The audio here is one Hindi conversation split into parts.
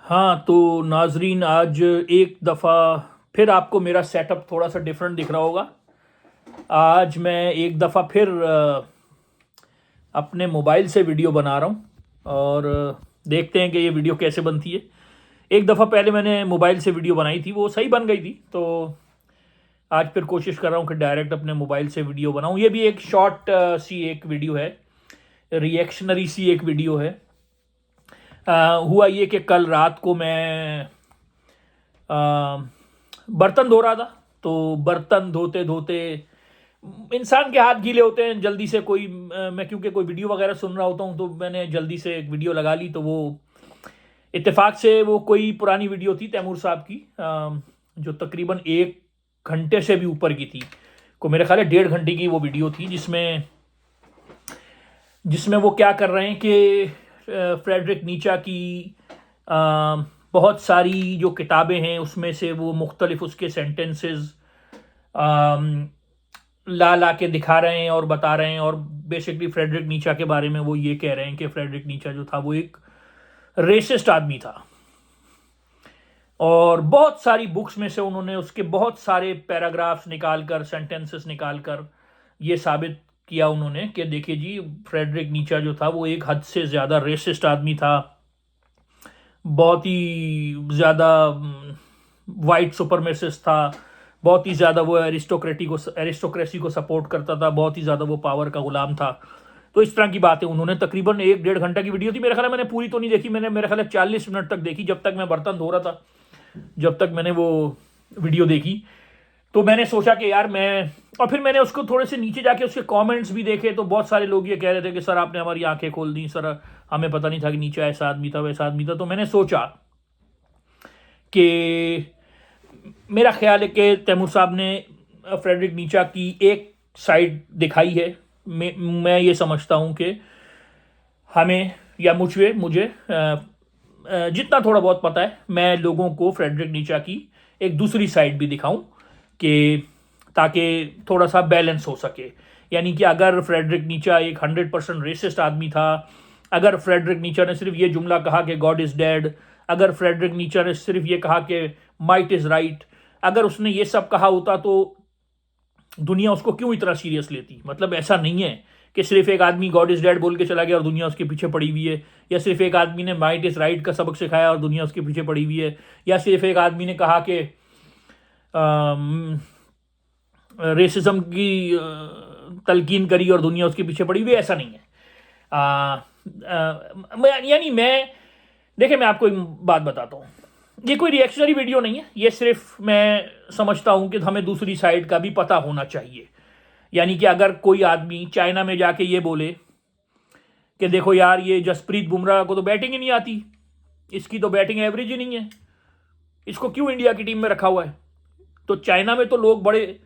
हाँ, तो नाज़रीन आज एक दफ़ा फिर आपको मेरा सेटअप थोड़ा सा डिफरेंट दिख रहा होगा। आज मैं एक दफ़ा फिर अपने मोबाइल से वीडियो बना रहा हूँ और देखते हैं कि ये वीडियो कैसे बनती है। एक दफ़ा पहले मैंने मोबाइल से वीडियो बनाई थी, वो सही बन गई थी, तो आज फिर कोशिश कर रहा हूँ कि डायरेक्ट अपने मोबाइल से वीडियो बनाऊँ। ये भी एक शॉर्ट सी एक वीडियो है, रिएक्शनरी सी एक वीडियो है। हुआ ये कि कल रात को मैं बर्तन धो रहा था, तो बर्तन धोते धोते इंसान के हाथ गीले होते हैं जल्दी से। मैं क्योंकि कोई वीडियो वगैरह सुन रहा होता हूँ, तो मैंने जल्दी से एक वीडियो लगा ली। तो वो इत्तेफाक से वो कोई पुरानी वीडियो थी तैमूर साहब की, जो तकरीबन 1 घंटे से भी ऊपर की थी। को मेरे ख्याल है 1.5 घंटे की वो वीडियो थी, जिसमें जिसमें वो क्या कर रहे हैं कि फ्रेडरिक नीचा की बहुत सारी जो किताबें हैं उसमें से वो मुख्तलिफ उसके सेंटेंसेस ला ला के दिखा रहे हैं और बता रहे हैं। और बेसिकली फ्रेडरिक नीचा के बारे में वो ये कह रहे हैं कि फ्रेडरिक नीचा जो था वो एक रेसिस्ट आदमी था। और बहुत सारी बुक्स में से उन्होंने उसके बहुत सारे पैराग्राफ्स निकालकर, सेंटेंसेस निकालकर ये साबित किया उन्होंने कि देखिए जी, फ्रेडरिक नीचा जो था वो एक हद से ज़्यादा रेसिस्ट आदमी था, बहुत ही ज़्यादा वाइट सुपरमेसिस्ट था, बहुत ही ज़्यादा वो एरिस्टोक्रेसी को सपोर्ट करता था, बहुत ही ज़्यादा वो पावर का गुलाम था। तो इस तरह की बातें उन्होंने, तकरीबन 1-1.5 घंटा की वीडियो थी। मेरे ख्याल है मैंने पूरी तो नहीं देखी, मैंने मेरे ख्याल है 40 मिनट तक देखी, जब तक मैं बर्तन धो रहा था, जब तक मैंने वो वीडियो देखी। तो मैंने सोचा कि यार मैं, और फिर मैंने उसको थोड़े से नीचे जाके उसके कमेंट्स भी देखे, तो बहुत सारे लोग ये कह रहे थे कि सर आपने हमारी आंखें खोल दी सर, हमें पता नहीं था कि नीचे ऐसा आदमी था वैसा आदमी था। तो मैंने सोचा कि मेरा ख्याल है कि तैमूर साहब ने फ्रेडरिक नीचा की एक साइड दिखाई है। मैं ये समझता हूँ कि हमें, या मुझे जितना थोड़ा बहुत पता है, मैं लोगों को फ्रेडरिक नीचा की एक दूसरी साइड भी दिखाऊं, कि ताकि थोड़ा सा बैलेंस हो सके। यानी कि अगर फ्रेडरिक नीचा एक 100% रेसिस्ट आदमी था, अगर फ्रेडरिक नीचा ने सिर्फ ये जुमला कहा कि गॉड इज़ डेड, अगर फ्रेडरिक नीचा ने सिर्फ ये कहा कि माइट इज़ राइट, अगर उसने ये सब कहा होता तो दुनिया उसको क्यों इतना सीरियस लेती। मतलब ऐसा नहीं है कि सिर्फ एक आदमी गॉड इज डेड बोल के चला गया और दुनिया उसके पीछे पड़ी हुई है, या सिर्फ एक आदमी ने माइट इज राइट का सबक सिखाया और दुनिया उसके पीछे पड़ी हुई है, या सिर्फ एक आदमी ने कहा कि रेसिज्म की तलकीन करी और दुनिया उसके पीछे पड़ी हुई है। ऐसा नहीं है। यानी मैं, देखिए मैं आपको एक बात बताता हूँ, ये कोई रिएक्शनरी वीडियो नहीं है, ये सिर्फ मैं समझता हूँ कि हमें दूसरी साइड का भी पता होना चाहिए। यानी कि अगर कोई आदमी चाइना में जाके ये बोले कि देखो यार, ये जसप्रीत बुमराह को तो बैटिंग ही नहीं आती, इसकी तो बैटिंग एवरेज ही नहीं है, इसको क्यों इंडिया की टीम में रखा हुआ है, तो चाइना में तो लोग बड़े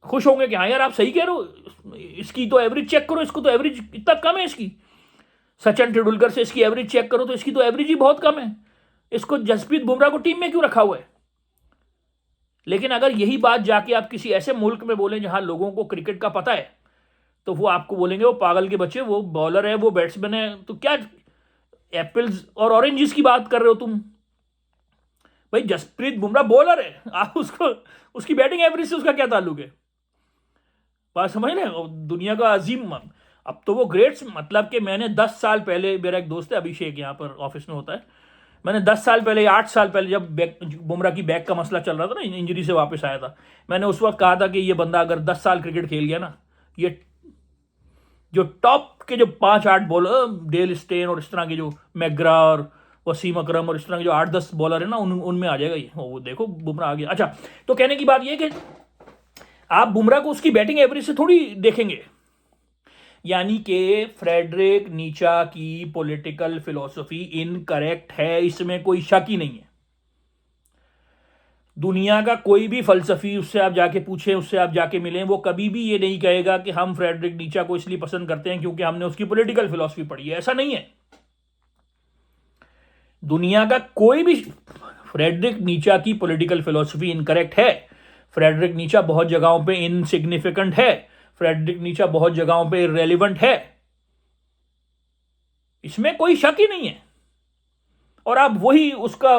खुश होंगे कि हाँ यार आप सही कह रहे हो, इसकी तो एवरेज चेक करो, इसको तो एवरेज इतना कम है इसकी। सचिन तेंदुलकर से इसकी एवरेज चेक करो तो इसकी तो एवरेज ही बहुत कम है, इसको जसप्रीत बुमराह को टीम में क्यों रखा हुआ है। लेकिन अगर यही बात जाके आप किसी ऐसे मुल्क में बोलें जहां लोगों को क्रिकेट का पता है, तो वो आपको बोलेंगे वो पागल के बच्चे, वो बॉलर है, वो बैट्समैन है, तो क्या एप्पल्स और ऑरेंजेस की बात कर रहे हो तुम। भाई जसप्रीत बुमराह बॉलर है, आप उसको, उसकी बैटिंग एवरेज से उसका क्या ताल्लुक है। बात समझ रहे हैं, दुनिया का अजीम, अब तो वो ग्रेट्स, मतलब कि मैंने 10 साल पहले, मेरा एक दोस्त है अभिषेक, यहाँ पर ऑफिस में होता है, मैंने 10 साल पहले या 8 साल पहले जब बुमराह की बैक का मसला चल रहा था ना, इंजरी से वापस आया था, मैंने उस वक्त कहा था कि ये बंदा अगर 10 साल क्रिकेट खेल गया ना, ये जो टॉप के जो 5-8 बॉलर, डेल स्टेन और इस तरह के जो मैग्रा और वसीम अकरम और इस तरह के जो 8-10 बॉलर है ना, उनमें आ जाएगा ये। वो देखो बुमराह आ गया। अच्छा, तो कहने की बात ये कि आप बुमराह को उसकी बैटिंग एवरेज से थोड़ी देखेंगे। यानी कि फ्रेडरिक नीचा की पॉलिटिकल फिलॉसफी इनकरेक्ट है, इसमें कोई शक ही नहीं है। दुनिया का कोई भी फलसफी, उससे आप जाके पूछें, उससे आप जाके मिलें, वो कभी भी ये नहीं कहेगा कि हम फ्रेडरिक नीचा को इसलिए पसंद करते हैं क्योंकि हमने उसकी पॉलिटिकल फिलॉसफी पढ़ी है। ऐसा नहीं है। दुनिया का कोई भी, फ्रेडरिक नीचा की पॉलिटिकल फिलॉसफी इनकरेक्ट है, फ्रेडरिक नीचा बहुत जगहों पे इनसिग्निफिकेंट है, फ्रेडरिक नीचा बहुत जगहों पे इररेलेवेंट है, इसमें कोई शक ही नहीं है। और आप वही उसका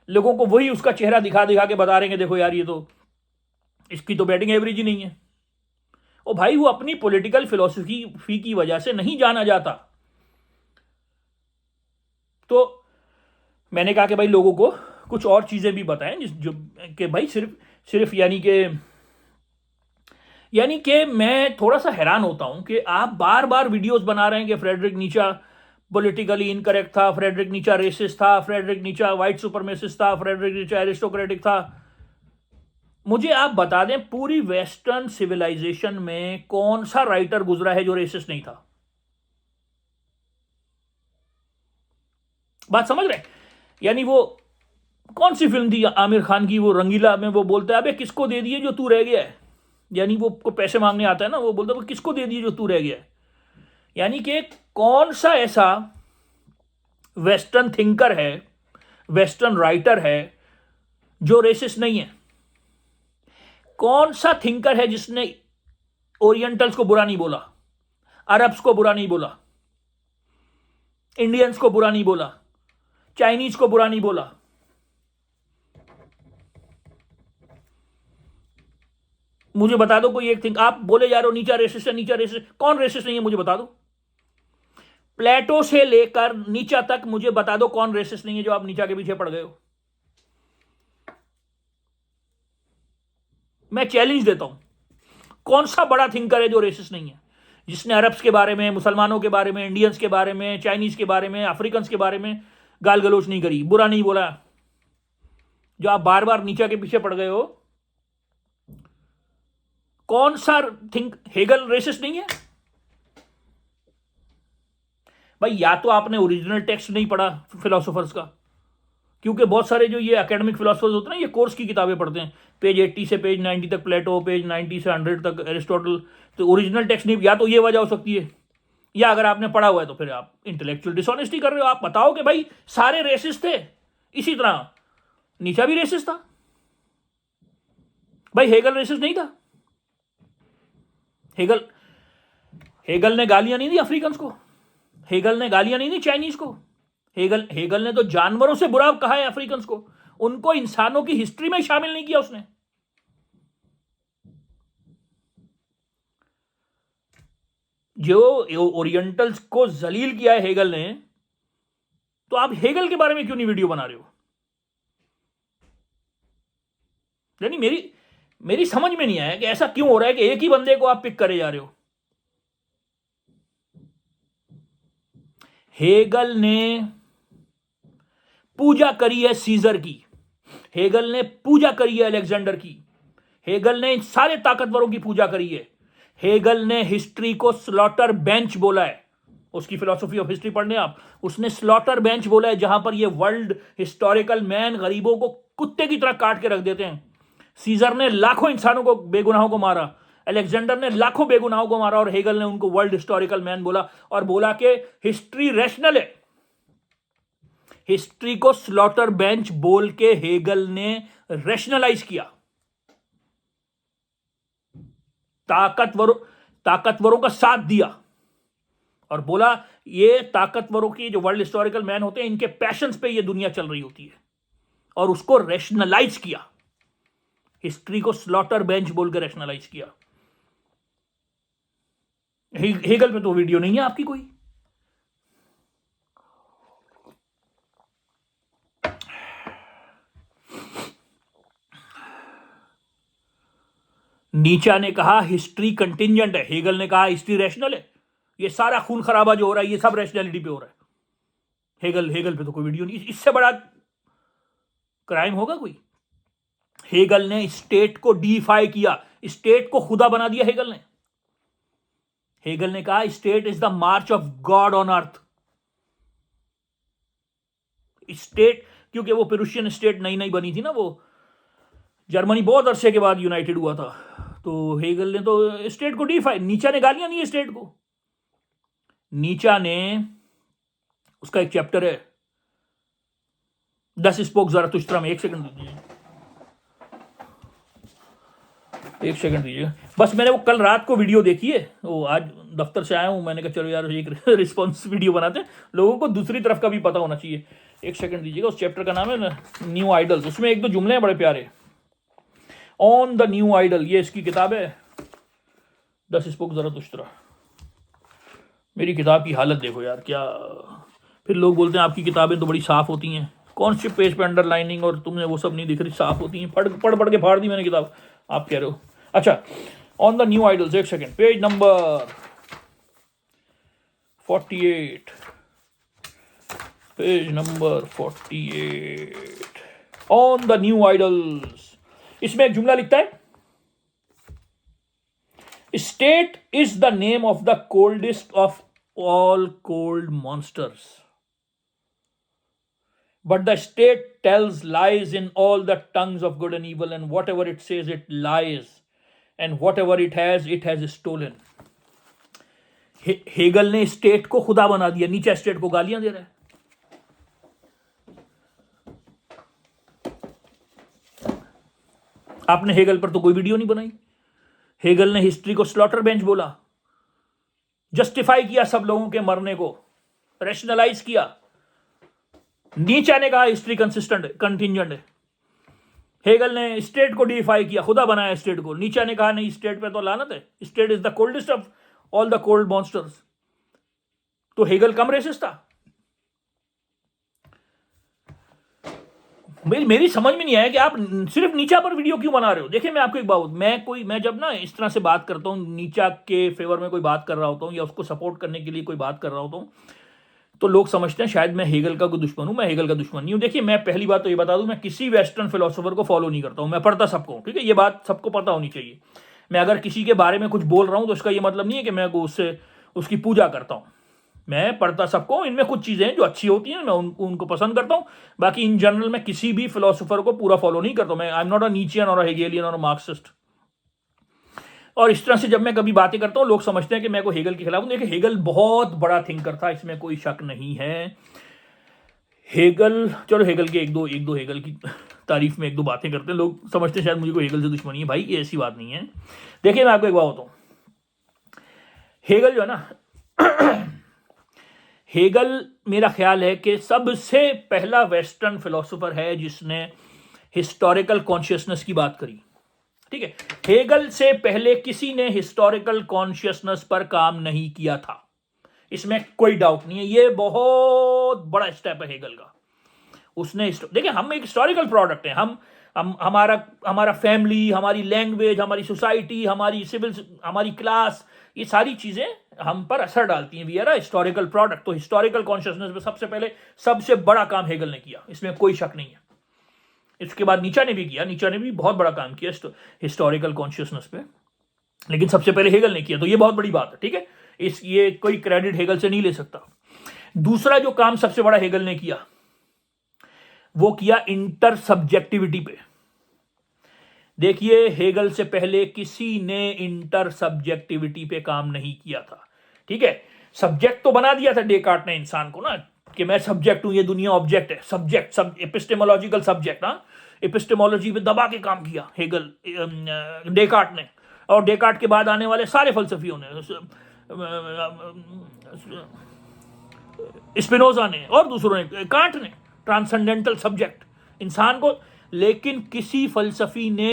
लोगों को वही उसका चेहरा दिखा दिखा के बता रहे हैं, देखो यार ये तो इसकी तो बैटिंग एवरेज ही नहीं है। ओ भाई, वो अपनी पॉलिटिकल फिलॉसफी की वजह से नहीं जाना जाता। तो मैंने कहा कि भाई लोगों को कुछ और चीजें भी बताएं जो कि भाई सिर्फ यानी कि मैं थोड़ा सा हैरान होता हूं कि आप बार बार वीडियोस बना रहे हैं कि फ्रेडरिक नीचा पॉलिटिकली इनकरेक्ट था, फ्रेडरिक नीचा रेसिस्ट था, फ्रेडरिक नीचा वाइट सुपरमेसिस्ट था, फ्रेडरिक नीचा एरिस्टोक्रेटिक था। मुझे आप बता दें पूरी वेस्टर्न सिविलाइजेशन में कौन सा राइटर गुजरा है जो रेसिस्ट नहीं था? बात समझ रहे? यानी वो कौन सी फिल्म थी आमिर खान की, वो रंगीला में वो बोलता है अबे किसको दे दिए जो तू रह गया है। यानी वो को पैसे मांगने आता है ना, वो बोलता है किसको दे दिए जो तू रह गया है। यानी कि कौन सा ऐसा वेस्टर्न थिंकर है, वेस्टर्न राइटर है जो रेसिस्ट नहीं है? कौन सा थिंकर है जिसने ओरिएंटल्स को बुरा नहीं बोला, अरब्स को बुरा नहीं बोला, इंडियंस को बुरा नहीं बोला, चाइनीज को बुरा नहीं बोला? मुझे बता दो कोई एक थिंक। आप बोले जा रहे हो नीचा रेसिस्ट है, नीचा रेसिस्ट, कौन रेसिस्ट नहीं है मुझे बता दो। प्लेटो से लेकर नीचा तक मुझे बता दो कौन रेसिस्ट नहीं है जो आप नीचा के पीछे पड़ गए हो। मैं चैलेंज देता हूं, कौन सा बड़ा थिंकर है जो रेसिस्ट नहीं है, जिसने अरब्स के बारे में, मुसलमानों के बारे में, इंडियंस के बारे में, चाइनीज के बारे में, अफ्रीकन के बारे में गाल गलोच नहीं करी, बुरा नहीं बोला, जो आप बार बार नीचा के पीछे पड़ गए हो? कौन सा हेगल रेसिस्ट नहीं है? भाई या तो आपने ओरिजिनल टेक्स्ट नहीं पढ़ा फिलोसोफर्स का, क्योंकि बहुत सारे जो ये एकेडमिक फिलोसोफर्स होते हैं ये कोर्स की किताबें पढ़ते हैं, पेज 80 से पेज 90 तक प्लेटो, पेज 90 से 100 तक एरिस्टोटल, तो ओरिजिनल टेक्स्ट नहीं। या तो ये वजह हो सकती है, या अगर आपने पढ़ा हुआ है तो फिर आप इंटेलेक्चुअल डिसऑनेस्टी कर रहे हो। आप बताओ कि भाई सारे रेसिस्ट थे, इसी तरह नीचा भी रेसिस्ट था। भाई हेगल रेसिस्ट नहीं था? हेगल ने गालियां नहीं दी अफ्रीकन को, हेगल ने गालियां नहीं दी चाइनीज को, हेगल ने तो जानवरों से बुरा कहा है अफ्रीकन को, उनको इंसानों की हिस्ट्री में शामिल नहीं किया उसने। जो ओरिएंटल्स को जलील किया है हेगल ने, तो आप हेगल के बारे में क्यों नहीं वीडियो बना रहे हो? यानी मेरी समझ में नहीं आया कि ऐसा क्यों हो रहा है कि एक ही बंदे को आप पिक करे जा रहे हो। हेगल ने पूजा करी है सीजर की, हेगल ने पूजा करी है अलेक्जेंडर की, हेगल ने इन सारे ताकतवरों की पूजा करी है। हेगल ने हिस्ट्री को स्लॉटर बेंच बोला है, उसकी फिलॉसफी ऑफ हिस्ट्री पढ़ने आप, उसने स्लॉटर बेंच बोला है जहां पर ये वर्ल्ड हिस्टोरिकल मैन गरीबों को कुत्ते की तरह काट के रख देते हैं। सीजर ने लाखों इंसानों को, बेगुनाहों को मारा, अलेक्जेंडर ने लाखों बेगुनाहों को मारा, और हेगल ने उनको वर्ल्ड हिस्टोरिकल मैन बोला और बोला कि हिस्ट्री रैशनल है। हिस्ट्री को स्लॉटर बेंच बोल के हेगल ने रैशनलाइज किया, ताकतवरों का साथ दिया, और बोला ये ताकतवरों की जो वर्ल्ड हिस्टोरिकल मैन होते हैं इनके पैशंस पे ये दुनिया चल रही होती है, और उसको रैशनलाइज किया, हिस्ट्री को स्लॉटर बेंच बोल के रैशनलाइज किया। हेगल पे तो वीडियो नहीं है आपकी कोई। नीचा ने कहा हिस्ट्री कंटिंजेंट है, हेगल ने कहा हिस्ट्री रैशनल है। ये सारा खून खराबा जो हो रहा है ये सब रैशनैलिटी पे हो रहा है। हेगल पे तो कोई वीडियो नहीं। इससे बड़ा क्राइम होगा कोई? हेगल ने स्टेट को डीफाई किया, स्टेट को खुदा बना दिया हेगल ने कहा state is the March of God on earth. State, क्योंकि वो पेरुशियन स्टेट नई नई बनी थी ना, वो जर्मनी बहुत अरसे के बाद यूनाइटेड हुआ था, तो हेगल ने तो स्टेट को डीफाई, नीचा ने गालियां दी स्टेट को। नीचा ने, उसका एक चैप्टर है 10 स्पोक ज़रतुश्त्रा में, एक सेकंड दीजिए बस। मैंने वो कल रात को वीडियो देखी है, वो आज दफ्तर से आया हूं, मैंने कहा चलो यार एक रिस्पॉन्स वीडियो बनाते हैं, लोगों को दूसरी तरफ का भी पता होना चाहिए। एक सेकंड दीजिएगा, उस चैप्टर का नाम है ना न्यू आइडल्स, उसमें एक दो जुमले हैं बड़े प्यारे। ऑन द न्यू आइडल, ये इसकी किताब है, 10 स्पोक ज़रतुश्तरा। मेरी किताब की हालत देखो यार, क्या। फिर लोग बोलते हैं आपकी किताबें तो बड़ी साफ होती हैं, कौन से पेज पे अंडरलाइनिंग और तुमने वो सब नहीं दिख रही, साफ होती हैं। पढ़ के फाड़ दी मैंने किताब, आप कह रहे हो। अच्छा, ऑन द न्यू आइडल्स, एक second, page number 48, page number 48, on the new idols. इसमें एक जुमला लिखता है, state is the name of the coldest of all cold monsters, but the state tells lies in all the tongues of good and evil, and whatever it says it lies, and whatever it has stolen. Hegel ने स्टेट को खुदा बना दिया, नीचे स्टेट को गालियां दे रहा है। आपने हेगल पर तो कोई वीडियो नहीं बनाई। हेगल ने हिस्ट्री को स्लॉटर बेंच बोला, जस्टिफाई किया सब लोगों के मरने को, रैशनलाइज किया। नीचा ने कहा हिस्ट्री कंसिस्टेंट कंटिंजेंट है। हेगल ने स्टेट को डिफाई किया, खुदा बनाया स्टेट को। नीचा ने कहा नहीं, स्टेट पे तो लानत है, state is the coldest of all the cold monsters. तो हेगल कम रेसिस्ट था। मेरी समझ में नहीं आया कि आप सिर्फ नीचा पर वीडियो क्यों बना रहे हो। देखिए, मैं आपको एक बात, मैं जब ना इस तरह से बात करता हूं, नीचा के फेवर में कोई बात कर रहा होता हूं या उसको सपोर्ट करने के लिए कोई बात कर रहा होता हूं, तो लोग समझते हैं शायद मैं हेगल का कोई दुश्मन हूं। मैं हेगल का दुश्मन नहीं हूं। देखिए, मैं पहली बात तो ये बता दूं, मैं किसी वेस्टर्न फिलोसोफर को फॉलो नहीं करता हूं, मैं पढ़ता सबको, ठीक है, ये बात सबको पता होनी चाहिए। मैं अगर किसी के बारे में कुछ बोल रहा हूं तो इसका ये मतलब नहीं है कि मैं उससे उसकी पूजा करता हूं। मैं पढ़ता सबको, इनमें कुछ चीजें हैं जो अच्छी होती हैं, मैं उनको पसंद करता हूं। बाकी इन जनरल मैं किसी भी फिलोसोफर को पूरा फॉलो नहीं करता हूं। मैं आई एम नॉट अ नीचियन और अ हेगेलियन और अ मार्क्सिस्ट। और इस तरह से जब मैं कभी बातें करता हूं, लोग समझते हैं कि मैं को हेगल के खिलाफ हूं। देखिए, हेगल बहुत बड़ा थिंकर था, इसमें कोई शक नहीं है। हेगल, चलो हेगल के एक दो हेगल की तारीफ में एक दो बातें करते हैं, लोग समझते हैं शायद मुझे कोई हेगल से दुश्मनी है। भाई, ये ऐसी बात नहीं है। देखिए, मैं आपको एक बात बताऊं, हेगल जो है ना, हेगल मेरा ख्याल है कि सबसे पहला वेस्टर्न फिलोसोफर है जिसने हिस्टोरिकल कॉन्शियसनेस की बात करी। ठीक है, हेगल से पहले किसी ने हिस्टोरिकल कॉन्शियसनेस पर काम नहीं किया था, इसमें कोई डाउट नहीं है। ये बहुत बड़ा स्टेप है हेगल का। उसने, देखिए, हम एक हिस्टोरिकल प्रोडक्ट है। हम हमारा फैमिली, हमारी लैंग्वेज, हमारी सोसाइटी, हमारी सिविल, हमारी क्लास, ये सारी चीजें हम पर असर डालती हैं। We are a historical product. तो हिस्टोरिकल कॉन्शियसनेस में सबसे पहले सबसे बड़ा काम हेगल ने किया, इसमें कोई शक नहीं है। इसके बाद नीचा ने भी किया, नीचा ने भी बहुत बड़ा काम किया हिस्टोरिकल कॉन्शियसनेस पे, लेकिन सबसे पहले हेगल ने किया। तो ये बहुत बड़ी बात है, ठीक है। ये कोई क्रेडिट हेगल से नहीं ले सकता। दूसरा जो काम सबसे बड़ा हेगल ने किया, वो किया इंटर सब्जेक्टिविटी पे। देखिए, हेगल से पहले किसी ने इंटर सब्जेक्टिविटी पे काम नहीं किया था, ठीक है। सब्जेक्ट तो बना दिया था डेकार्ट ने इंसान को ना, कि मैं सब्जेक्ट हूं, ये दुनिया ऑब्जेक्ट है। सब्जेक्ट, सब एपिस्टेमोलॉजिकल सब्जेक्ट, ना, एपिस्टेमोलॉजी पे दबा के काम किया हेगल, डेकार्ट ने। और डेकार्ट के बाद आने वाले सारे फलसफियों ने, स्पिनोजा ने और दूसरों ने, कांट ने, ट्रांसेंडेंटल सब्जेक्ट इंसान को। लेकिन किसी फलसफी ने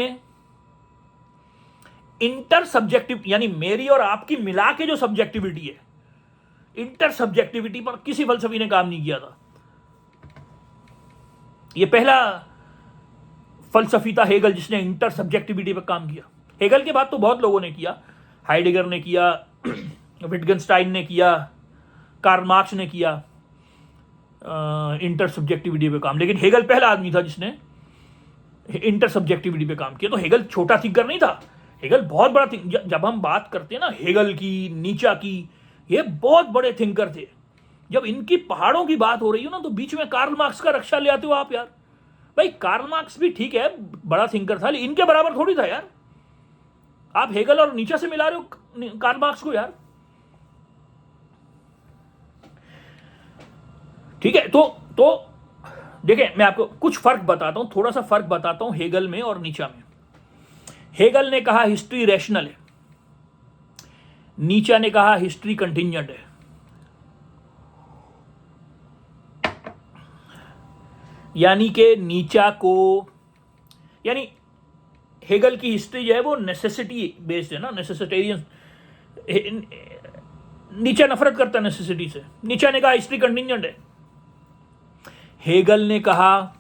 इंटर सब्जेक्टिव, यानी मेरी और आपकी मिला के जो सब्जेक्टिविटी है, इंटर सब्जेक्टिविटी पर किसी फलसफी ने काम नहीं किया था। यह पहला फलसफी था हेगल जिसने इंटर सब्जेक्टिविटी पर काम किया। हेगल के बाद तो बहुत लोगों ने किया, हाइडेगर ने किया, विटगेनस्टाइन ने किया, कार्ल मार्क्स ने किया इंटर सब्जेक्टिविटी पे काम, लेकिन हेगल पहला आदमी था जिसने इंटर सब्जेक्टिविटी पे काम किया। तो हेगल छोटा थिंकर नहीं था, हेगल बहुत बड़ा थिंकर। जब हम बात करते हैं ना हेगल की, नीचा की, ये बहुत बड़े थिंकर थे। जब इनकी पहाड़ों की बात हो रही हो ना, तो बीच में कार्ल मार्क्स का रक्षा ले आते हो आप यार। भाई, कार्ल मार्क्स भी ठीक है, बड़ा थिंकर था, लेकिन इनके बराबर थोड़ी था यार। आप हेगल और नीचा से मिला रहे हो कार्ल मार्क्स को यार, ठीक है। तो देखिए, मैं आपको कुछ फर्क बताता हूं, थोड़ा सा फर्क बताता हूं हेगल में और नीचा में। हेगल ने कहा हिस्ट्री रैशनल है, नीचा ने कहा हिस्ट्री कंटिंजेंट है। यानी कि नीचा को, यानी हेगल की हिस्ट्री जो है वो नेसेसिटी बेस्ड है ना, नेसेसिटेरियन। नीचा नफरत करता है नेसेसिटी से। नीचा ने कहा हिस्ट्री कंटिंजेंट है, हेगल ने कहा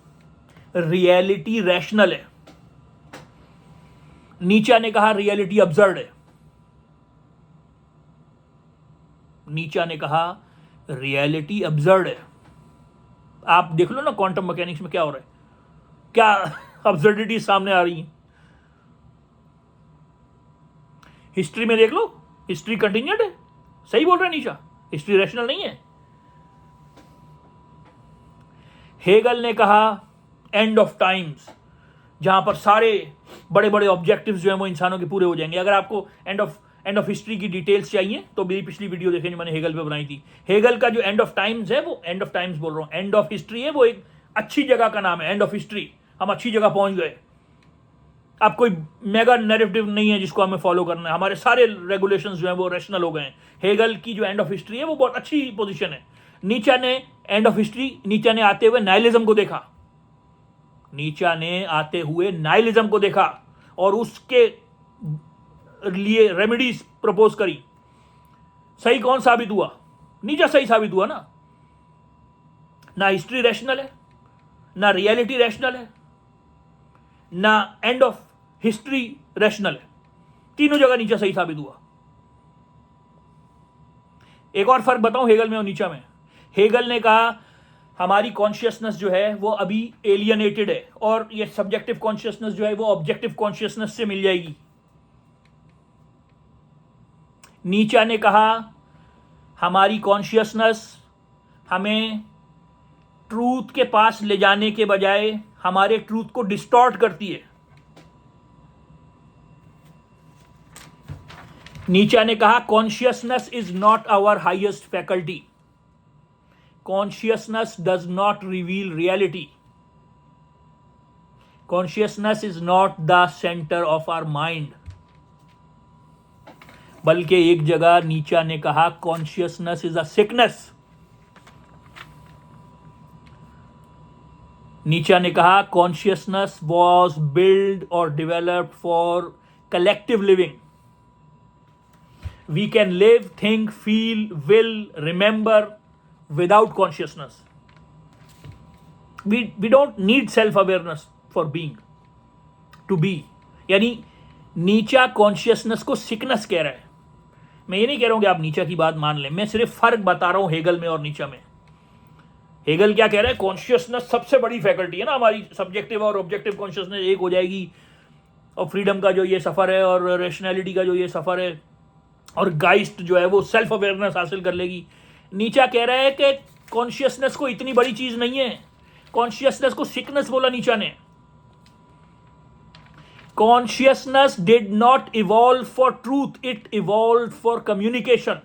रियलिटी रैशनल है, नीचा ने कहा रियलिटी अब्सर्ड है। नीचा ने कहा रियलिटी अब्सर्ड है। आप देख लो ना क्वांटम मैकेनिक्स में क्या हो रहा है, क्या अब्सर्डिटी सामने आ रही है। हिस्ट्री में देख लो, हिस्ट्री कंटिन्यूड है, सही बोल रहा है नीचा, हिस्ट्री रैशनल नहीं है। हेगल ने कहा एंड ऑफ टाइम्स, जहां पर सारे बड़े बड़े ऑब्जेक्टिव्स जो हैं वो इंसानों के पूरे हो जाएंगे। अगर आपको एंड ऑफ हिस्ट्री की डिटेल्स चाहिए तो मेरी पिछली वीडियो देखें जो मैंने हेगल पे बनाई थी। हेगल का जो एंड ऑफ टाइम्स है, वो एंड ऑफ टाइम्स बोल रहा हूं, एंड ऑफ हिस्ट्री है, वो एक अच्छी जगह का नाम है। एंड ऑफ हिस्ट्री, हम अच्छी जगह पहुंच गए। अब कोई मेगा नैरेटिव नहीं है जिसको हमें फॉलो करना है, हमारे सारे रेगुलेशंस जो हैं वो रैशनल हो गए हैं। हेगल की जो एंड ऑफ हिस्ट्री है वो बहुत अच्छी पोजीशन है। नीचा ने एंड ऑफ हिस्ट्री, नीचा ने आते हुए नाइलिज्म को देखा, नीचा ने आते हुए नाइलिज्म को देखा और उसके लिए रेमेडीज प्रपोज करी। सही कौन साबित हुआ? नीचा सही साबित हुआ ना। ना हिस्ट्री रैशनल है, ना रियलिटी रैशनल है, ना एंड ऑफ हिस्ट्री रैशनल है, तीनों जगह नीचा सही साबित हुआ। एक और फर्क बताऊं हेगल में और नीचा में। हेगल ने कहा हमारी कॉन्शियसनेस जो है वो अभी एलियनेटेड है और ये सब्जेक्टिव कॉन्शियसनेस जो है वो ऑब्जेक्टिव कॉन्शियसनेस से मिल जाएगी। नीचा ने कहा हमारी कॉन्शियसनेस हमें ट्रूथ के पास ले जाने के बजाय हमारे ट्रूथ को डिस्टॉर्ट करती है। नीचा ने कहा consciousness is not our highest faculty, consciousness does not reveal reality, consciousness is not the centre of our mind. बल्कि एक जगह नीचा ने कहा consciousness is a sickness. Nietzsche ने कहा कॉन्शियसनेस वॉज बिल्ड और developed for collective living. We can live, think, feel, will, remember without consciousness. We don't need self awareness for being, to be. यानी नीचा कॉन्शियसनेस को सिकनेस कह रहा है। मैं ये नहीं कह रहा हूं कि आप नीचा की बात मान लें, मैं सिर्फ फर्क बता रहा हूं हेगल में और नीचा में। हेगल क्या कह रहा है, कॉन्शियसनेस सबसे बड़ी फैकल्टी है ना हमारी, सब्जेक्टिव और ऑब्जेक्टिव कॉन्शियसनेस एक हो जाएगी और फ्रीडम का जो ये सफर है और रैशनैलिटी का जो ये सफर है और गाइस्ट जो है वो सेल्फ अवेयरनेस हासिल कर लेगी। नीचा कह रहा है कि कॉन्शियसनेस को इतनी बड़ी चीज नहीं है, कॉन्शियसनेस को सिकनेस बोला नीचा ने। Consciousness did not evolve for truth, it evolve for communication.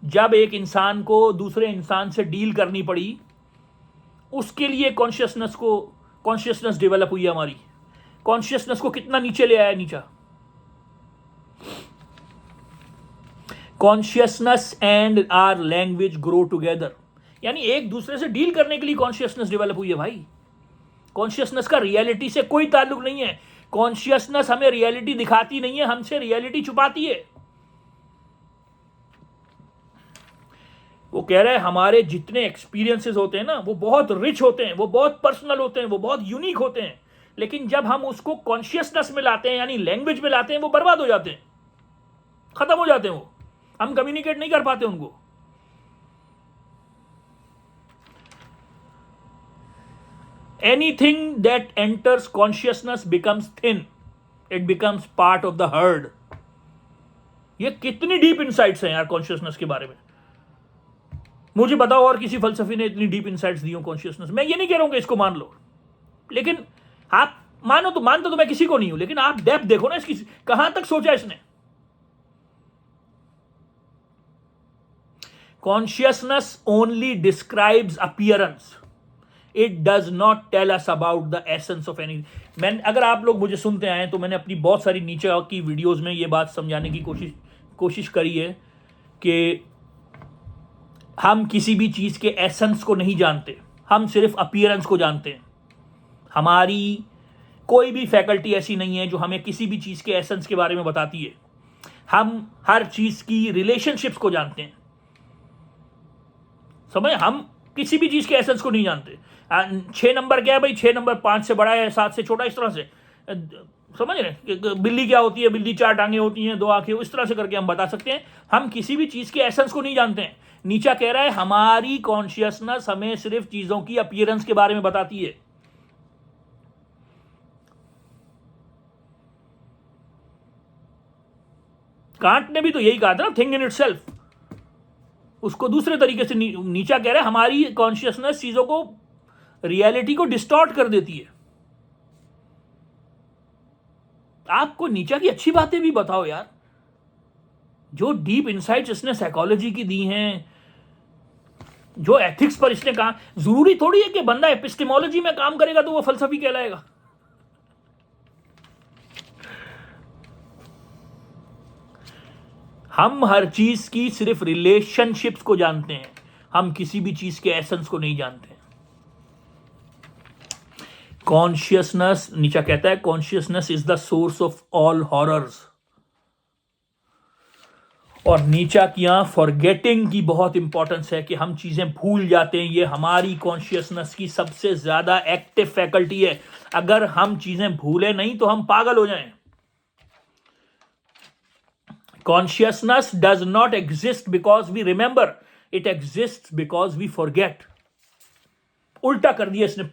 जब एक इंसान को दूसरे इंसान से डील करनी पड़ी, उसके लिए कॉन्शियसनेस डेवलप हुई है हमारी। कॉन्शियसनेस को कितना नीचे ले आया Nietzsche. Consciousness and our language grow together, यानी एक दूसरे से डील करने के लिए कॉन्शियसनेस डेवलप हुई है भाई। कॉन्शियसनेस का रियलिटी से कोई ताल्लुक नहीं है। कॉन्शियसनेस हमें रियलिटी दिखाती नहीं है, हमसे रियलिटी छुपाती है। वो कह रहे हैं हमारे जितने एक्सपीरियंसेस होते हैं ना वो बहुत रिच होते हैं, वो बहुत पर्सनल होते हैं, वो बहुत यूनिक होते हैं, लेकिन जब हम उसको कॉन्शियसनेस में लाते हैं यानी लैंग्वेज में लाते हैं वो बर्बाद हो जाते हैं, खत्म हो जाते हैं, वो हम कम्युनिकेट नहीं कर पाते उनको। Anything that enters consciousness becomes thin, it becomes part of the heard. ये कितनी डीप इनसाइट्स हैं यार कॉन्शियसनेस के बारे में। मुझे बताओ और किसी फलसफी ने इतनी डीप इनसाइट्स दी हो कॉन्शियसनेस। मैं ये नहीं कह रहा हूं कि इसको मान लो, लेकिन आप मानो तो मानते तो मैं किसी को नहीं हूं, लेकिन आप डेप्थ देखो ना इसकी, कहां तक सोचा इसने। Consciousness only describes appearance. It does not tell us about the essence of anything. अगर आप लोग मुझे सुनते आए तो मैंने अपनी बहुत सारी नीचे की वीडियोस में ये बात समझाने की कोशिश करी है कि हम किसी भी चीज़ के एसेंस को नहीं जानते, हम सिर्फ अपीयरेंस को जानते हैं। हमारी कोई भी फैकल्टी ऐसी नहीं है जो हमें किसी भी चीज़ के एसेंस के बारे में बताती है। हम हर चीज़ की रिलेशनशिप्स को जानते हैं। समझ, हम किसी भी चीज़ के एसेंस को नहीं जानते। 6 नंबर क्या है भाई, 6 नंबर 5 से बड़ा है, 7 से छोटा, इस तरह से समझ रहे। बिल्ली क्या होती है, बिल्ली 4 टांगे होती हैं, 2 आंखें, इस तरह से करके हम बता सकते हैं। हम किसी भी चीज़ के एसेंस को नहीं जानते हैं। नीचा कह रहा है हमारी कॉन्शियसनेस हमें सिर्फ चीज़ों की अपीयरेंस के बारे में बताती है। कांट ने भी तो यही कहा था ना, थिंग इन इटसेल्फ। उसको दूसरे तरीके से नीचा कह रहा है हमारी कॉन्शियसनेस चीजों को, रियलिटी को डिस्टॉर्ट कर देती है। आपको नीचा की अच्छी बातें भी बताओ यार, जो डीप इनसाइट्स इसने साइकोलॉजी की दी हैं, जो एथिक्स पर इसने कहा। जरूरी थोड़ी है कि बंदा एपिस्टेमोलॉजी में काम करेगा तो वो फलसफी कहलाएगा। हम हर चीज की सिर्फ रिलेशनशिप्स को जानते हैं, हम किसी भी चीज के एसेंस को नहीं जानते। कॉन्शियसनेस, नीचा कहता है consciousness is the source of all horrors. और नीचा की यहां फॉरगेटिंग की बहुत इंपॉर्टेंस है कि हम चीजें भूल जाते हैं। ये हमारी कॉन्शियसनेस की सबसे ज्यादा एक्टिव फैकल्टी है। अगर हम चीजें भूले नहीं तो हम पागल हो जाएं। Consciousness does not exist because we remember, it exist because we forget. उल्टा कर दिया इसने,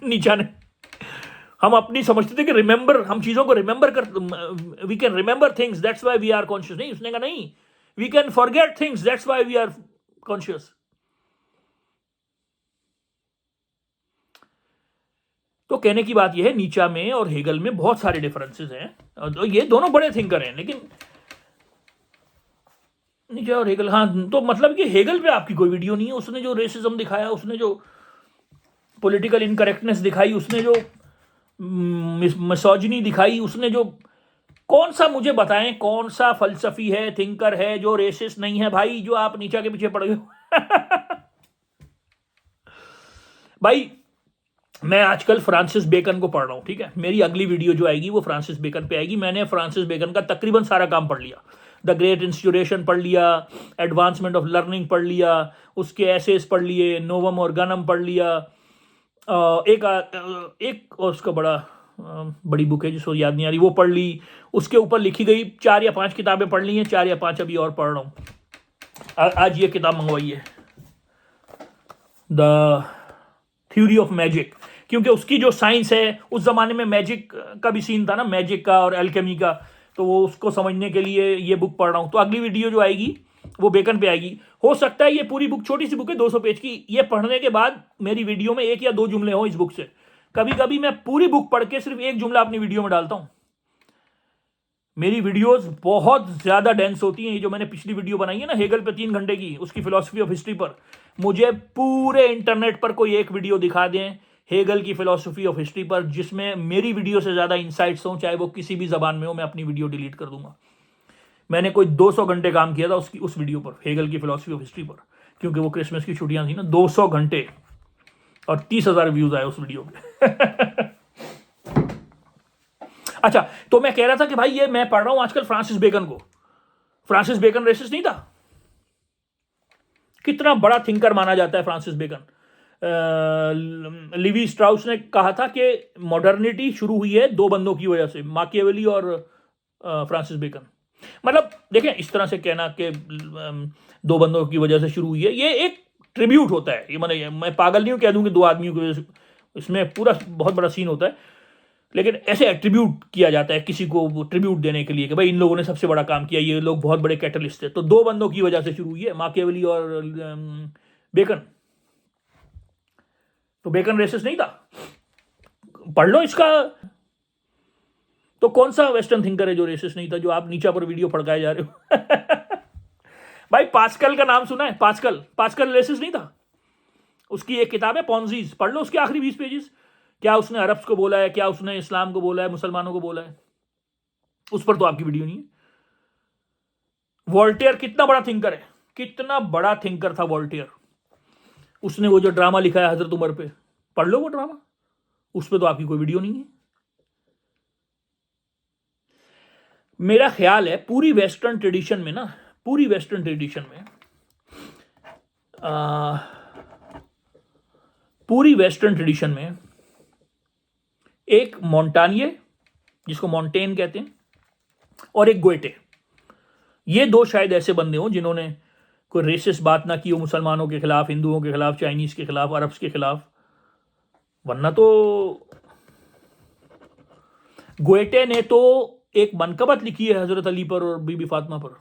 नीचा ने। हम अपनी समझते थे कि रिमेंबर, हम चीजों को रिमेंबर कर, we can remember things that's why we are conscious. नहीं, उसने कहा नहीं, we can forget things that's why we are conscious. तो कहने की बात यह है, नीचा में और हेगल में बहुत सारे डिफरेंसेस हैं। और ये दोनों बड़े थिंकर हैं, लेकिन नीचा और हेगल, हाँ, तो मतलब कि हेगल पे आपकी कोई वीडियो नहीं है। उसने जो रेसिज्म दिखाया, उसने जो पॉलिटिकल इनकरेक्टनेस दिखाई, उसने जो मिसोजिनी दिखाई, उसने जो, कौन सा, मुझे बताएं कौन सा फलसफी है, थिंकर है जो रेसिस्ट नहीं है भाई, जो आप नीचा के पीछे पड़ गए हो। भाई मैं आजकल फ्रांसिस बेकन को पढ़ रहा हूं, ठीक है। मेरी अगली वीडियो जो आएगी वो फ्रांसिस बेकन पे आएगी। मैंने फ्रांसिस बेकन का तकरीबन सारा काम पढ़ लिया। द ग्रेट इंस्टीट्यूशन पढ़ लिया, एडवांसमेंट ऑफ लर्निंग पढ़ लिया, उसके एसेस पढ़ लिए, नोवम ऑर्गेनम पढ़ लिया। एक और उसका बड़ी बुक है जिसको याद नहीं आ रही, वो पढ़ ली। उसके ऊपर लिखी गई 4 या 5 किताबें पढ़ ली हैं, 4 या 5 अभी और पढ़ रहा हूँ। आज ये किताब मंगवाई है, द थ्योरी ऑफ मैजिक, क्योंकि उसकी जो साइंस है, उस जमाने में मैजिक का भी सीन था ना, मैजिक का और एल्केमी का, तो वो उसको समझने के लिए ये बुक पढ़ रहा हूँ। तो अगली वीडियो जो आएगी वो बेकन पे आएगी। हो सकता है ये पूरी बुक, छोटी सी बुक है 200 पेज की, ये पढ़ने के बाद मेरी वीडियो में 1 या 2 जुमले हो इस बुक से। कभी कभी मैं पूरी बुक पढ़ के सिर्फ 1 जुमला अपनी वीडियो में डालता हूं। मेरी वीडियोस बहुत ज्यादा डेंस होती हैं। ये जो मैंने पिछली वीडियो बनाई है ना हेगल पे 3 घंटे की, उसकी फिलॉसफी ऑफ हिस्ट्री पर, मुझे पूरे इंटरनेट पर कोई एक वीडियो दिखा दें हेगल की फिलॉसफी ऑफ हिस्ट्री पर जिसमें मेरी वीडियो से ज्यादा इंसाइट्स हों, चाहे वो किसी भी जबान में हो, मैं अपनी वीडियो डिलीट कर दूंगा। मैंने कोई 200 घंटे काम किया था उस वीडियो पर, हेगल की फिलॉसफी ऑफ हिस्ट्री पर, क्योंकि वो क्रिसमस की छुट्टियां थी ना। 200 घंटे और 30,000 व्यूज आए उस वीडियो पे। अच्छा, तो मैं कह रहा था कि भाई ये मैं पढ़ रहा हूं आजकल फ्रांसिस बेकन को। फ्रांसिस बेकन रेसिस्ट नहीं था। कितना बड़ा थिंकर माना जाता है फ्रांसिस बेकन। लिवी स्ट्राउस ने कहा था कि मॉडर्निटी शुरू हुई है 2 बंदों की वजह से, माकियावेली और फ्रांसिस बेकन। मतलब देखें, इस तरह से कहना कि 2 बंदों की वजह से शुरू हुई है, ये एक ट्रिब्यूट होता है। ये मैं पागल नहीं हूं कह दूं कि 2 आदमियों की वजह से, इसमें पूरा बहुत बड़ा सीन होता है। लेकिन ऐसे एट्रीब्यूट किया जाता है किसी को, ट्रिब्यूट देने के लिए कि भाई इन लोगों ने सबसे बड़ा काम किया, ये लोग बहुत बड़े कैटलिस्ट है। तो 2 बंदों की वजह से शुरू हुई है, माकियावेली और बेकन। तो बेकन रेसिस्ट नहीं था, पढ़ लो इसका। तो कौन सा वेस्टर्न थिंकर है जो रेसिस्ट नहीं था, जो आप नीचा पर वीडियो फड़काए जा रहे हो? भाई पास्कल का नाम सुना है? पास्कल रेसिस्ट नहीं था। उसकी एक किताब है पॉन्जीज, पढ़ लो उसके आखिरी 20 पेजेस। क्या उसने अरब्स को बोला है, क्या उसने इस्लाम को बोला है, मुसलमानों को बोला है, उस पर तो आपकी वीडियो नहीं है। वोल्टेयर कितना बड़ा थिंकर है, कितना बड़ा थिंकर था वोल्टेयर। उसने वो जो ड्रामा लिखा है हजरत उमर पे, पढ़ लो वो ड्रामा, उस पर तो आपकी कोई वीडियो नहीं है। मेरा ख्याल है पूरी वेस्टर्न ट्रेडिशन में ना, पूरी वेस्टर्न ट्रेडिशन में पूरी वेस्टर्न ट्रेडिशन में एक मोंटानिये, जिसको मोंटेन कहते हैं, और एक गोएटे, ये दो शायद ऐसे बंदे हों जिन्होंने कोई रेसिस्ट बात ना की हो मुसलमानों के खिलाफ, हिंदुओं के खिलाफ, चाइनीज के खिलाफ, अरब्स के खिलाफ। वरना तो गोएटे ने तो एक मनकबत लिखी है हजरत अली पर और बीबी फातिमा पर,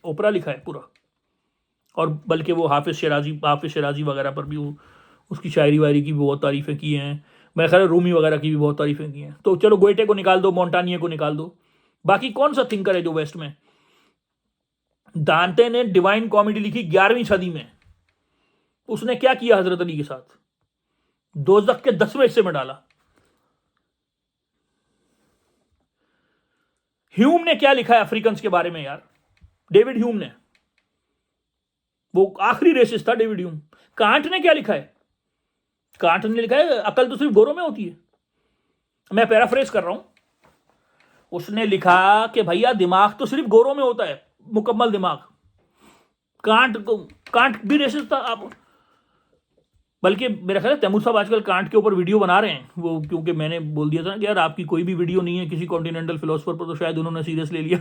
ओपरा लिखा है पूरा, और बल्कि वो हाफिज शराजी वगैरह पर भी उसकी शायरी वायरी की भी बहुत तारीफ़ें की हैं। मेरा ख्याल है रूमी वगैरह की भी बहुत तारीफ़ें की हैं। तो चलो गोएटे को निकाल दो, मोंटानिये को निकाल दो, बाकी कौन सा थिंकर है जो वेस्ट में? दांते ने डिवाइन कॉमेडी लिखी 11वीं सदी में, उसने क्या किया हजरत अली के साथ? दोज़ख के 10वें हिस्से में डाला। ह्यूम ने क्या लिखा है अफ्रीकन के बारे में यार? डेविड ह्यूम ने, वो आखिरी रेसिस्ट था डेविड ह्यूम। कांट ने क्या लिखा है? कांट ने लिखा है अकल तो सिर्फ गोरों में होती है, मैं पैराफ्रेज कर रहा हूं। उसने लिखा कि भैया दिमाग तो सिर्फ गोरों में होता है, मुकम्मल दिमाग। कांट भी रेसिस्ट था। आप बल्कि मेरा ख्याल है तैमूर साहब आजकल कांट के ऊपर वीडियो बना रहे हैं वो, क्योंकि मैंने बोल दिया था ना कि यार आपकी कोई भी वीडियो नहीं है किसी कॉन्टिनेंटल फिलोसफर पर, तो शायद उन्होंने सीरियस ले लिया।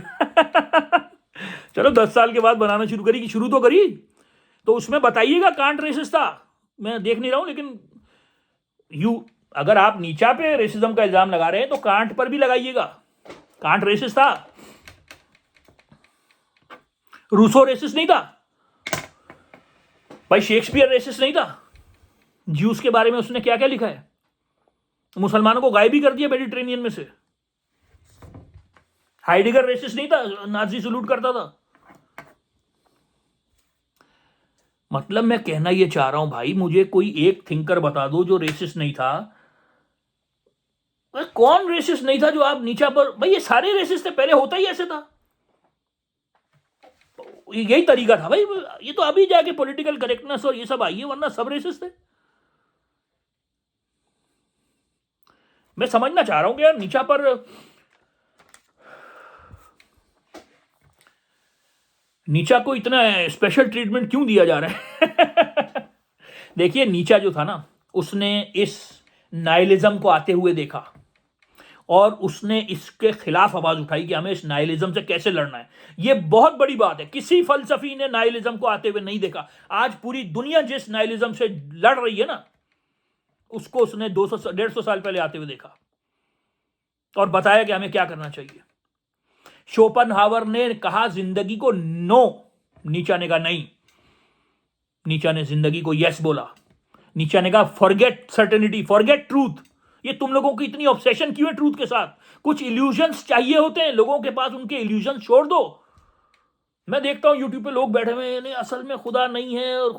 चलो 10 साल के बाद बनाना शुरू करी, कि शुरू तो करी, तो उसमें बताइएगा कांट रेसिस्ट था। मैं देख नहीं रहा हूं, लेकिन अगर आप नीचा पे रेसिज्म का इल्जाम लगा रहे हैं तो कांट पर भी लगाइएगा। कांट रेसिस्ट था, रूसो रेसिस्ट नहीं था भाई, शेक्सपियर रेसिस्ट नहीं था। ज्यूस के बारे में उसने क्या क्या लिखा है? मुसलमानों को गायब भी कर दिया मेडिटेरेनियन में से। हाइडेगर रेसिस्ट नहीं था, नाजी सलूट करता था। मतलब मैं कहना यह चाह रहा हूं भाई, मुझे कोई एक थिंकर बता दो जो रेसिस्ट नहीं था। कौन रेसिस्ट नहीं था जो आप नीचा पर? भाई ये सारे रेसिस्ट थे, पहले होता ही ऐसे था, यही तरीका था भाई। ये तो अभी जाके पॉलिटिकल करेक्टनेस और ये सब आई है, वरना सब रेसिस्ट थे। मैं समझना चाह रहा हूं कि यार नीचा पर नीचा को इतना स्पेशल ट्रीटमेंट क्यों दिया जा रहा है? देखिए नीचा जो था ना, उसने इस नाइलिज्म को आते हुए देखा और उसने इसके खिलाफ आवाज उठाई कि हमें इस नाइलिज्म से कैसे लड़ना है। यह बहुत बड़ी बात है, किसी फलसफी ने नाइलिज्म को आते हुए नहीं देखा। आज पूरी दुनिया जिस नाइलिज्म से लड़ रही है ना, उसको उसने 200-150 साल पहले आते हुए देखा और बताया कि हमें क्या करना चाहिए। शोपेनहावर ने कहा जिंदगी को नो, नीचा ने कहा नहीं। नीचा ने जिंदगी को यस बोला। नीचा ने कहा फॉरगेट सर्टेनिटी, फॉरगेट ट्रूथ। ये तुम लोगों की इतनी ऑब्सेशन क्यों है ट्रूथ के साथ? कुछ इल्यूजन्स चाहिए होते हैं लोगों के पास, उनके इल्यूजन छोड़ दो। मैं देखता हूं यूट्यूब पे लोग बैठे हुए हैं, असल में खुदा नहीं है, और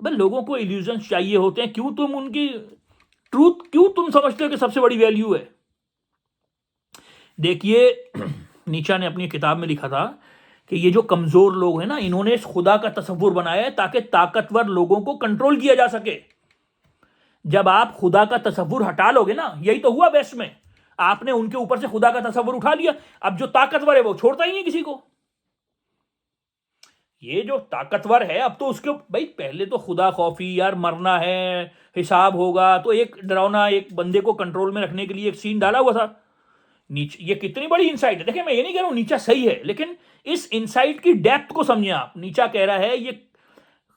भाई लोगों को इल्यूजन्स चाहिए होते हैं। क्यों तुम उनकी ट्रूथ क्यों तुम समझते हो कि सबसे बड़ी वैल्यू है? देखिए नीचा ने अपनी किताब में लिखा था कि ये जो कमजोर लोग हैं ना, इन्होंने इस खुदा का तसव्वुर बनाया है ताकि ताकतवर लोगों को कंट्रोल किया जा सके। जब आप खुदा का तसव्वुर हटा लोगे ना, यही तो हुआ वेस्ट में, आपने उनके ऊपर से खुदा का तसव्वुर उठा लिया। अब जो ताकतवर है वो छोड़ता ही नहीं किसी को। ये जो ताकतवर है अब तो उसके भाई, पहले तो खुदा खौफी, यार मरना है, हिसाब होगा, तो एक डरावना एक बंदे को कंट्रोल में रखने के लिए एक सीन डाला हुआ था। नीचे ये कितनी बड़ी इंसाइट है। देखिए मैं ये नहीं कह रहा हूं नीचा सही है, लेकिन इस इंसाइट की डेप्थ को समझिए आप। नीचा कह रहा है ये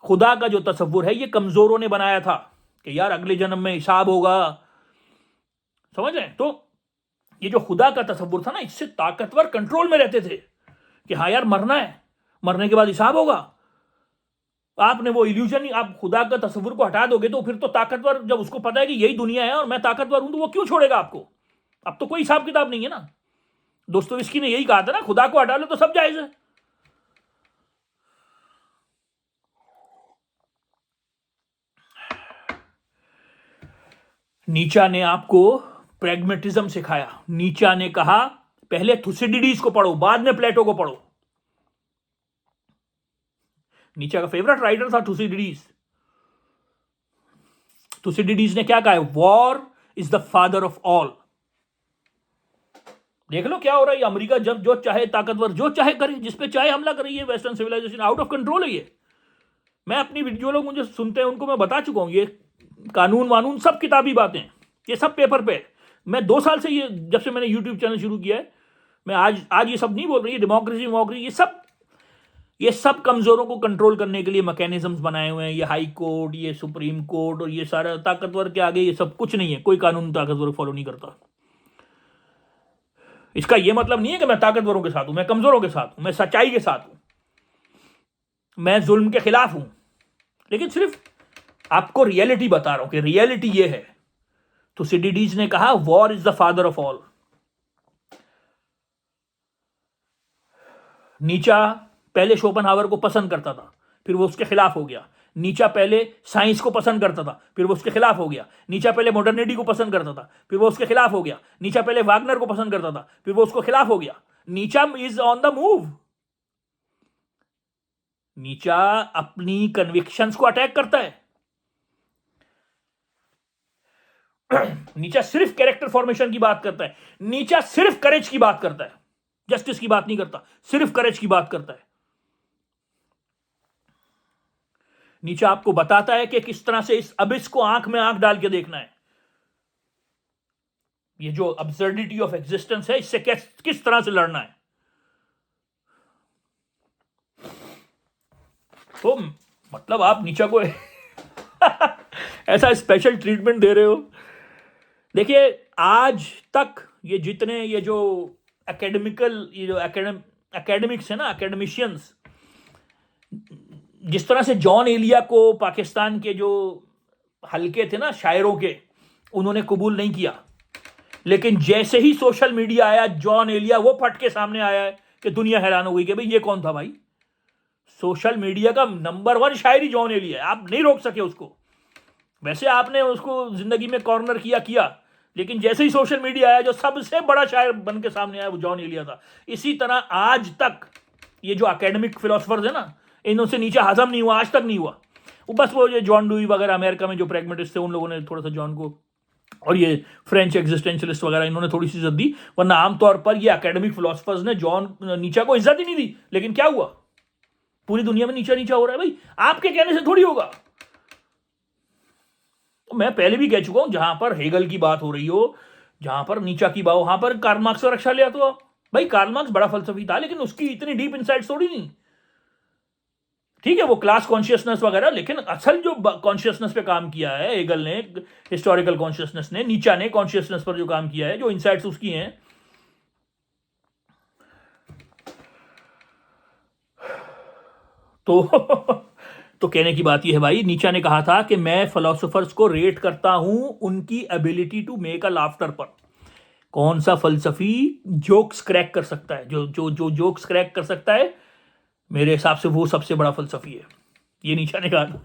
खुदा का जो तसव्वुर है ये कमजोरों ने बनाया था कि यार अगले जन्म में हिसाब होगा, समझ रहे हैं? तो ये जो खुदा का तसव्वुर था ना, इससे ताकतवर कंट्रोल में रहते थे कि हाँ यार मरना है, मरने के बाद हिसाब होगा। आपने वो इल्यूजन, आप खुदा का तसव्वुर को हटा दोगे तो फिर तो ताकतवर, जब उसको पता है कि यही दुनिया है और मैं ताकतवर हूं, तो वो क्यों छोड़ेगा आपको? अब तो कोई हिसाब किताब नहीं है ना। दोस्तोयेव्स्की ने यही कहा था ना, खुदा को हटा लो तो सब जायज है। नीचा ने आपको प्रैग्मेटिज्म सिखाया। नीचा ने कहा पहले थुसिडिडीज को पढ़ो, बाद में प्लेटो को पढ़ो। नीचा का फेवरेट राइटर था थुसिडिडीज। थुसिडिडीज ने क्या कहा है? War is the father of all. देख लो क्या हो रहा है, अमेरिका जब जो चाहे ताकतवर जो चाहे करे, जिस पे चाहे हमला करे। ये western civilisation out of control है। ये मैं अपनी जो लोग मुझे सुनते हैं उनको मैं बता चुका हूं, ये कानून वानून सब किताबी बातें, ये सब पेपर पे। मैं 2 साल से, ये जब से मैंने यूट्यूब चैनल शुरू किया है, मैं आज ये सब नहीं बोल रही, डेमोक्रेसी ये सब कमजोरों को कंट्रोल करने के लिए मैकेनिज्म्स बनाए हुए हैं। ये हाई कोर्ट, ये सुप्रीम कोर्ट और ये सारा ताकतवर के आगे ये सब कुछ नहीं है। कोई कानून ताकतवर फॉलो नहीं करता। इसका यह मतलब नहीं है कि मैं ताकतवरों के साथ हूं, मैं कमजोरों के साथ हूं, मैं सच्चाई के साथ हूं, मैं जुल्म के खिलाफ हूं। लेकिन सिर्फ आपको रियलिटी बता रहा हूं कि रियलिटी यह है। तो सिडिडीज ने कहा war is the father of all. नीचा पहले शोपेनहावर को पसंद करता था, फिर वो उसके खिलाफ हो गया। नीचा पहले साइंस को पसंद करता था, फिर वो उसके खिलाफ हो गया। नीचा पहले मॉडर्निटी को पसंद करता था, फिर वो उसके खिलाफ हो गया। नीचा पहले वागनर को पसंद करता था, फिर वो उसको खिलाफ हो गया। नीचा इज ऑन द मूव। नीचा अपनी कन्विक्शंस को अटैक करता है। नीचा सिर्फ कैरेक्टर फॉर्मेशन की बात करता है। नीचा सिर्फ करेज की बात करता है, जस्टिस की बात नहीं करता, सिर्फ करेज की बात करता है। नीचा आपको बताता है कि किस तरह से इस अबिस को आंख में आंख डाल के देखना है। ये जो अब्सर्डिटी ऑफ एग्जिस्टेंस है, इससे किस तरह से लड़ना है। तो मतलब आप नीचा को ऐसा स्पेशल ट्रीटमेंट दे रहे हो। देखिए आज तक ये जितने ये जो एकेडमिक्स है ना, एकेडमिशियंस, जिस तरह से जॉन एलिया को पाकिस्तान के जो हल्के थे ना शायरों के, उन्होंने कबूल नहीं किया। लेकिन जैसे ही सोशल मीडिया आया, जॉन एलिया वो फट के सामने आया है कि दुनिया हैरान हो गई कि भाई ये कौन था भाई। सोशल मीडिया का नंबर 1 शायरी जॉन एलिया है, आप नहीं रोक सके उसको। वैसे आपने उसको जिंदगी में कॉर्नर किया, लेकिन जैसे ही सोशल मीडिया आया, जो सबसे बड़ा शायर बन के सामने आया वो जॉन एलिया था। इसी तरह आज तक ये जो एकेडमिक फिलोसफर्स है ना, इनसे नीचे हजम नहीं हुआ, आज तक नहीं हुआ। वो बस वो ये जॉन डुई वगैरह अमेरिका में जो प्रैग्मेटिस्ट थे, उन लोगों ने थोड़ा सा जॉन को, और ये फ्रेंच एग्जिस्टेंशियलिस्ट वगैरह, इन्होंने थोड़ी सी इज्जत दी। वरना आमतौर पर ये एकेडमिक फिलोसफर्स ने जॉन नीचा को इज्जत ही नहीं दी। लेकिन क्या हुआ, पूरी दुनिया में नीचा नीचा हो रहा है भाई, आपके कहने से थोड़ी होगा। तो मैं पहले भी कह चुका हूं, जहां पर हेगल की बात हो रही हो, जहां पर नीचा की बात, वहां पर कार्ल मार्क्स का रक्षा लिया। तो भाई कार्ल मार्क्स बड़ा फलसफी था, लेकिन उसकी इतनी डीप इनसाइट थोड़ी नहीं। ठीक है, वो क्लास कॉन्शियसनेस वगैरह, लेकिन असल जो कॉन्शियसनेस पे काम किया है हेगल ने, हिस्टोरिकल कॉन्शियसनेस ने, नीचा ने कॉन्शियसनेस पर जो काम किया है, जो इनसाइट्स उसकी हैं, तो कहने की बात यह है भाई, नीचा ने कहा था कि मैं फिलोसोफर्स को रेट करता हूं उनकी ability to make a laughter पर। कौन सा फलसफी जोक्स क्रैक कर सकता है, जो जोक्स क्रैक कर सकता है, मेरे हिसाब से वो सबसे बड़ा फलसफी है। ये नीचा ने कहा था।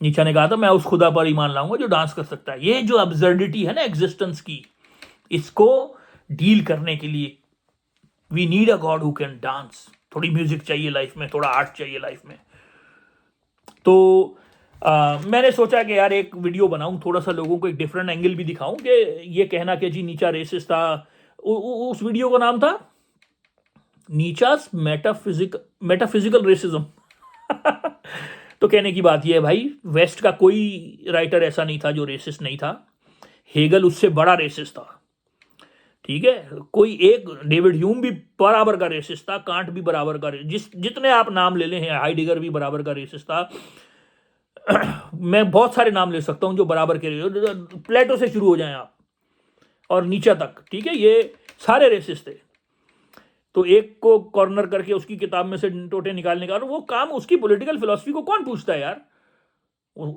नीचा ने कहा था मैं उस खुदा पर ईमान लाऊंगा जो डांस कर सकता है। ये जो अब्सर्डिटी है ना एग्जिस्टेंस की, इसको डील करने के लिए we need a god who can dance. थोड़ी म्यूजिक चाहिए लाइफ में, थोड़ा आर्ट चाहिए लाइफ में। तो मैंने सोचा कि यार एक वीडियो बनाऊं, थोड़ा सा लोगों को एक डिफरेंट एंगल भी दिखाऊं कि ये कहना कि जी नीचा रेसिस्ट था। उस वीडियो का नाम था नीचास मेटाफिजिकल रेसिज्म। तो कहने की बात यह है भाई, वेस्ट का कोई राइटर ऐसा नहीं था जो रेसिस्ट नहीं था। हेगल उससे बड़ा रेसिस्ट था। ठीक है, कोई एक डेविड ह्यूम भी बराबर का रेसिस्ट था, कांट भी बराबर का, जितने आप नाम ले हैं, हाइडेगर भी बराबर का रेसिस्ट था। मैं बहुत सारे नाम ले सकता हूं जो बराबर के, प्लेटो से शुरू हो जाएं आप और नीचे तक। ठीक है, ये सारे रेसिस्ट थे। तो एक को कॉर्नर करके उसकी किताब में से टोटे निकालने का, वो काम उसकी पॉलिटिकल फिलॉसफी को कौन पूछता है यार।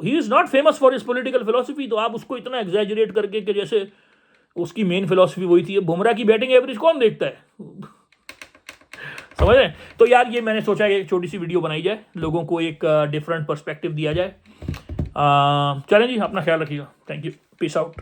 He is not famous for his political philosophy. तो आप उसको इतना एग्जैजरेट करके कि जैसे उसकी मेन फिलॉसफी वही थी। बुमराह की बैटिंग एवरेज कौन देखता है, समझ रहे हैं। तो यार ये मैंने सोचा कि एक छोटी सी वीडियो बनाई जाए, लोगों को एक डिफरेंट पर्सपेक्टिव दिया जाए। चलें जी, अपना ख्याल रखिएगा। Thank you, peace out.